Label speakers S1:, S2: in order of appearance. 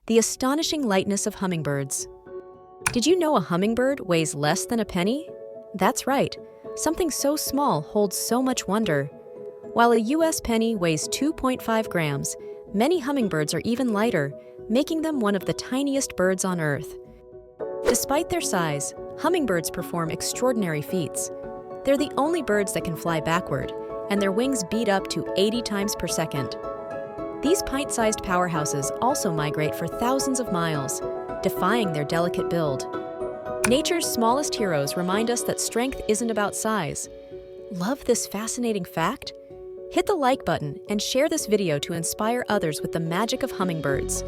S1: The astonishing lightness of hummingbirds. Did you know a hummingbird weighs less than a penny? That's right. Something so small holds so much wonder. While a US penny weighs 2.5 grams, many hummingbirds are even lighter, making them one of the tiniest birds on Earth. Despite their size, hummingbirds perform extraordinary feats. They're the only birds that can fly backward, and their wings beat up to 80 times per second. These pint-sized powerhouses also migrate for thousands of miles, defying their delicate build. Nature's smallest heroes remind us that strength isn't about size. Love this fascinating fact? Hit the like button and share this video to inspire others with the magic of hummingbirds.